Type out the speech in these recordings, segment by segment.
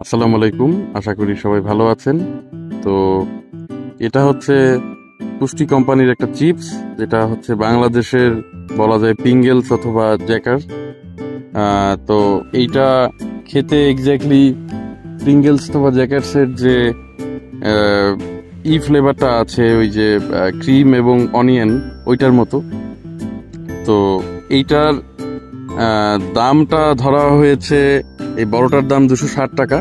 আসসালামু আলাইকুম, আশা করি সবাই ভালো আছেন। তো এটা হচ্ছে পুষ্টি কোম্পানির একটা চিপস, যেটা হচ্ছে বাংলাদেশের বলা যায় পিঙ্গেলস অথবা জ্যাকার। তো এইটা খেতে এক্স্যাক্টলি পিঙ্গেলস অথবা জ্যাকার্সের যে আহ, ফ্লেভারটা আছে, ওই যে ক্রিম এবং অনিয়ন, ওইটার মতো। তো এইটার দামটা ধরা হয়েছে, এই বড়টার দাম 260 টাকা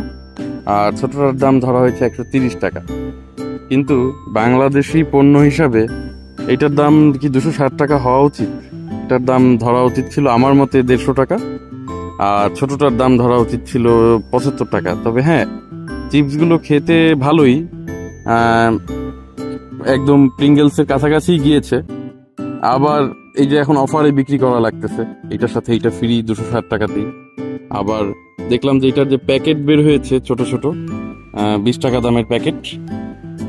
আর ছোটটার দাম ধরা হয়েছে 130 টাকা। কিন্তু বাংলাদেশি পণ্য হিসাবে এটার দাম কি 260 টাকা হওয়া উচিত? এটার দাম ধরা উচিত ছিল আমার মতে 150 টাকা, আর ছোটটার দাম ধরা উচিত ছিল 75 টাকা। তবে হ্যাঁ, চিপসগুলো খেতে ভালোই, আহ, একদম প্রিঙ্গেলসের কাছাকাছি গিয়েছে। আবার এই যে এখন অফারে বিক্রি করা লাগতেছে, এটার সাথে এটা ফ্রি 260 টাকাতেই। আবার দেখলাম যে এটার যে প্যাকেট বের হয়েছে ছোট ছোট, 20 টাকা দামের প্যাকেট,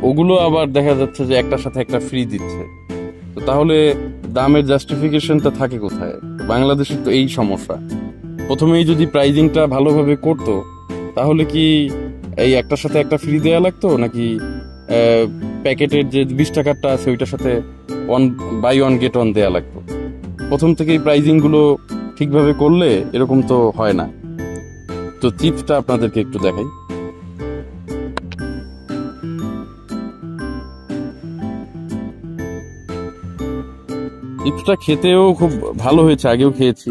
ওগুলো আবার দেখা যাচ্ছে যে একটার সাথে একটা ফ্রি দিচ্ছে। তো তাহলে দামের জাস্টিফিকেশনটা থাকে কোথায়? বাংলাদেশের তো এই সমস্যা। প্রথমেই যদি প্রাইজিংটা ভালোভাবে করতো, তাহলে কি এই একটার সাথে একটা ফ্রি দেয়া লাগতো, নাকি প্যাকেটের যে 20 টাকারটা আছে ওইটার সাথে one buy one get one দেয়া লাগতো? প্রথম থেকেই প্রাইজিং গুলো ঠিকভাবে করলে এরকম তো হয় না। তো চিপসটা আপনাদেরকে একটু দেখাই। চিপসটা খেতেও খুব ভালো হয়েছে, আগেও খেয়েছি,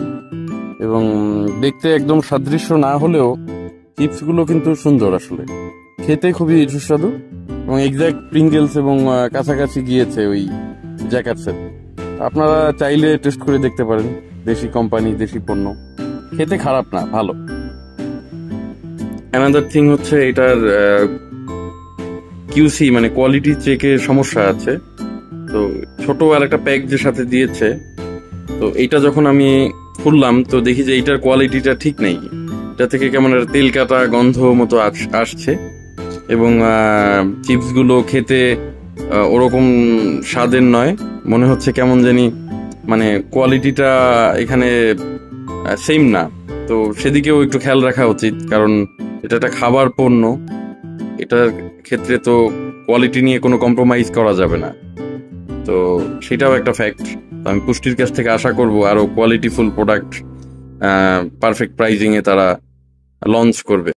এবং দেখতে একদম সাদৃশ্য না হলেও চিপসগুলো কিন্তু সুন্দর আসলে, খেতে খুবই সুস্বাদু এবং এক্সাক্ট প্রিঙ্গেলস এবং কাছাকাছি গিয়েছে ওই জ্যাকার্সের। আপনারা চাইলে টেস্ট করে দেখতে পারেন, দেশি কোম্পানি, দেশি পণ্য, খেতে খারাপ না, ভালো। অ্যানাদার থিং হচ্ছে এটার কিউসি মানে কোয়ালিটি চেকের সমস্যা আছে। তো ছোট আর একটা প্যাক যে সাথে দিয়েছে, তো এইটা যখন আমি খুললাম তো দেখি যে এইটার কোয়ালিটিটা ঠিক নেই। এটা থেকে কেমন একটা তেল কাটা গন্ধ মতো আসছে, এবং চিপস গুলো খেতে ওরকম স্বাদের নয়, মনে হচ্ছে কেমন জানি, মানে কোয়ালিটিটা এখানে সেম না। তো সেদিকেও একটু খেয়াল রাখা উচিত, কারণ এটা একটা খাবার পণ্য, এটার ক্ষেত্রে তো কোয়ালিটি নিয়ে কোনো কম্প্রোমাইজ করা যাবে না। তো সেটাও একটা ফ্যাক্ট। আমি পুষ্টির কাছ থেকে আশা করব আরো কোয়ালিটিফুল প্রোডাক্ট পারফেক্ট প্রাইজিং এ তারা লঞ্চ করবে।